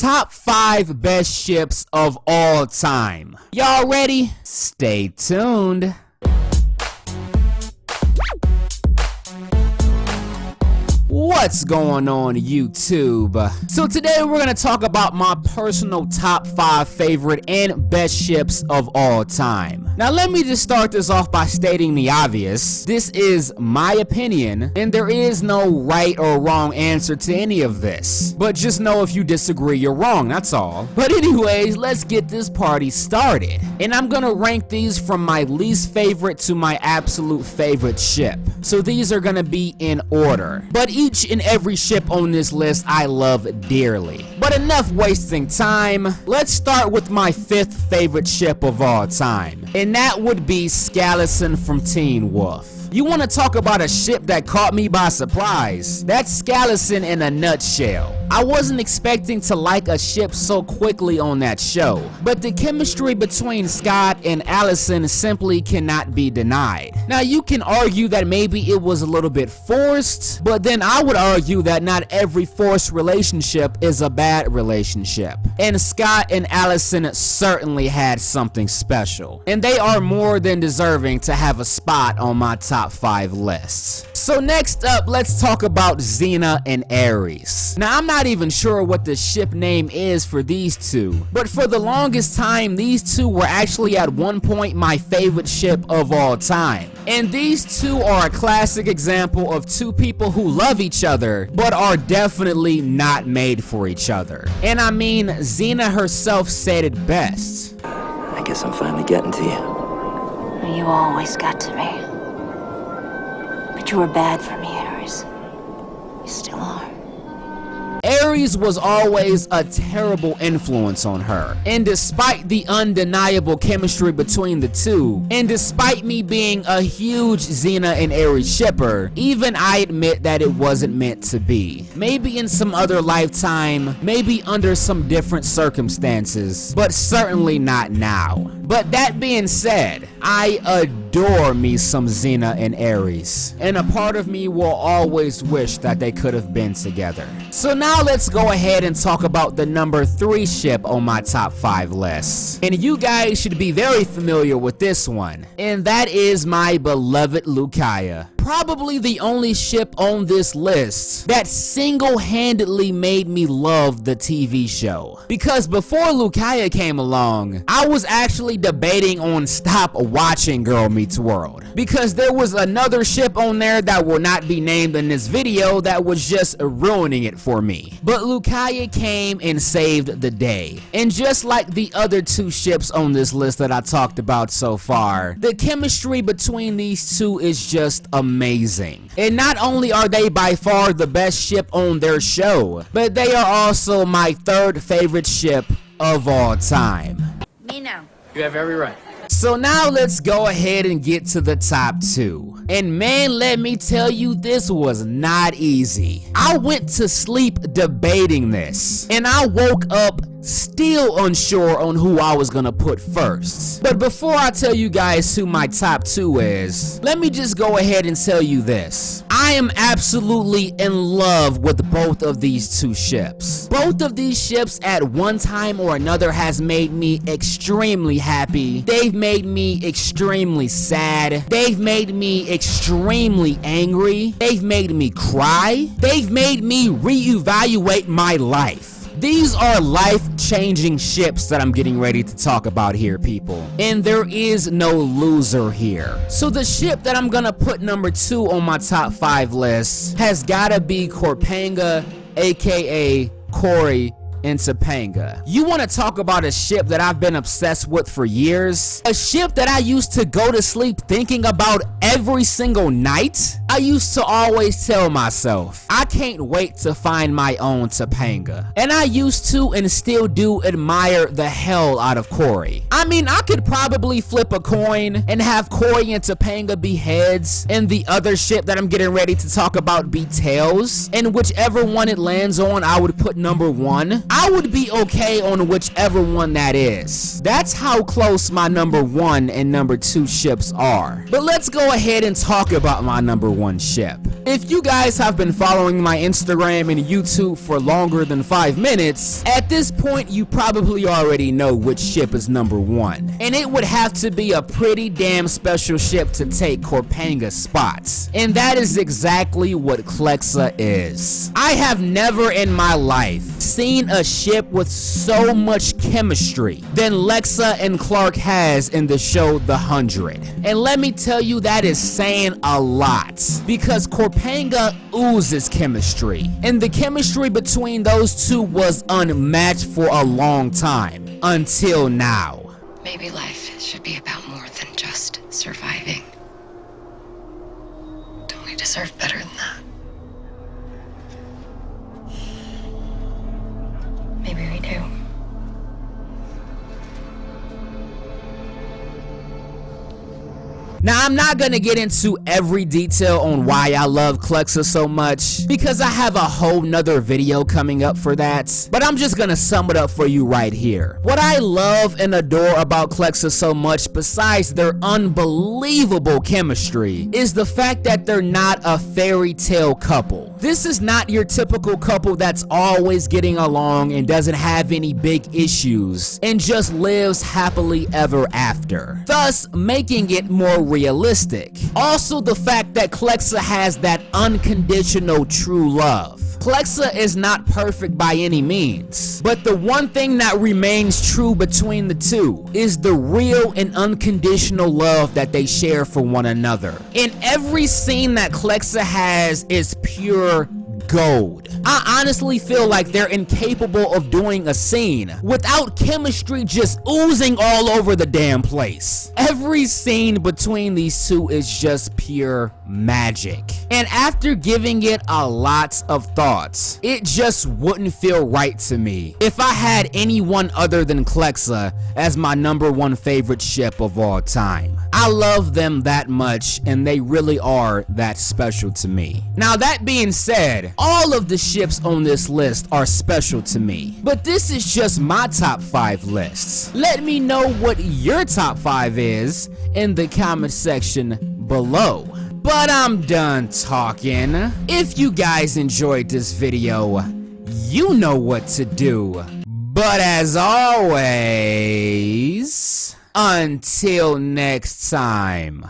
top 5 best ships of all time. Y'all ready? Stay tuned. What's going on, YouTube? So today we're gonna talk about my personal top 5 favorite and best ships of all time. Now let me just start this off by stating the obvious. This is my opinion, and there is no right or wrong answer to any of this. But just know if you disagree, you're wrong, that's all. But anyways, let's get this party started. And I'm gonna rank these from my least favorite to my absolute favorite ship. So these are gonna be in order. But each and every ship on this list I love dearly. But enough wasting time. Let's start with my 5th favorite ship of all time. And that would be Skallison from Teen Wolf. You want to talk about a ship that caught me by surprise? That's Skallison in a nutshell. I wasn't expecting to like a ship so quickly on that show, but the chemistry between Scott and Allison simply cannot be denied. Now you can argue that maybe it was a little bit forced, but then I would argue that not every forced relationship is a bad relationship. And Scott and Allison certainly had something special, and they are more than deserving to have a spot on my top 5 lists. So next up, let's talk about Xena and Ares. Now I'm not even sure what the ship name is for these two, but for the longest time these two were actually at one point my favorite ship of all time. And these two are a classic example of two people who love each other but are definitely not made for each other. And I mean, Xena herself said it best. I guess I'm finally getting to you. You always got to me. But you were bad for me, Ares. You still are. Ares was always a terrible influence on her, and despite the undeniable chemistry between the two, and despite me being a huge Xena and Ares shipper, even I admit that it wasn't meant to be. Maybe in some other lifetime, maybe under some different circumstances, but certainly not now. But that being said, I adore me some Xena and Ares, and a part of me will always wish that they could have been together. So now let's go ahead and talk about the number 3 ship on my top 5 list. And you guys should be very familiar with this one, and that is my beloved Lucaia. Probably the only ship on this list that single-handedly made me love the TV show. Because before Lucaia came along, I was actually debating on stop watching Girl Meets World, because there was another ship on there that will not be named in this video that was just ruining it for me. But Lucaia came and saved the day. And just like the other 2 ships on this list that I talked about so far, the chemistry between these two is just amazing. And not only are they by far the best ship on their show, but they are also my 3rd favorite ship of all time. Me now. You have every right. So now let's go ahead and get to the top 2. And man, let me tell you, this was not easy. I went to sleep debating this, and I woke up still unsure on who I was gonna put first. But before I tell you guys who my top 2 is, let me just go ahead and tell you this. I am absolutely in love with both of these 2 ships. Both of these ships at one time or another has made me extremely happy. They've made me extremely sad. They've made me extremely angry. They've made me cry. They've made me reevaluate my life. These are life-changing ships that I'm getting ready to talk about here, people. And there is no loser here. So the ship that I'm gonna put number 2 on my top 5 list has gotta be Topanga, aka Cory and Topanga. You want to talk about a ship that I've been obsessed with for years? A ship that I used to go to sleep thinking about every single night? I used to always tell myself, I can't wait to find my own Topanga. And I used to and still do admire the hell out of Cory. I mean, I could probably flip a coin and have Cory and Topanga be heads, and the other ship that I'm getting ready to talk about be tails, and whichever one it lands on, I would put number 1. I would be okay on whichever one that is. That's how close my number 1 and number 2 ships are. But let's go ahead and talk about my number 1 ship. If you guys have been following my Instagram and YouTube for longer than 5 minutes, at this point you probably already know which ship is number 1. And it would have to be a pretty damn special ship to take Corpanga's spots. And that is exactly what Clexa is. I have never in my life seen a ship with so much chemistry than Lexa and Clark has in the show The 100. And let me tell you, that is saying a lot, because Corpanga oozes chemistry, and the chemistry between those two was unmatched for a long time, until now. Maybe life should be about more than just surviving. Don't we deserve better than that? Maybe we do. Now, I'm not gonna get into every detail on why I love Clexa so much, because I have a whole nother video coming up for that, but I'm just gonna sum it up for you right here. What I love and adore about Clexa so much, besides their unbelievable chemistry, is the fact that they're not a fairy tale couple. This is not your typical couple that's always getting along and doesn't have any big issues and just lives happily ever after, thus making it more realistic. Also, the fact that Clexa has that unconditional true love. Clexa is not perfect by any means, but the one thing that remains true between the two is the real and unconditional love that they share for one another. And every scene that Clexa has is pure gold. I honestly feel like they're incapable of doing a scene without chemistry just oozing all over the damn place. Every scene between these two is just pure magic. And after giving it a lot of thoughts, it just wouldn't feel right to me if I had anyone other than Clexa as my number 1 favorite ship of all time. I love them that much, and they really are that special to me. Now, that being said, all of the ships on this list are special to me, but this is just my top 5 lists. Let me know what your top 5 is in the comment section below. But I'm done talking. If you guys enjoyed this video, you know what to do. But as always, until next time.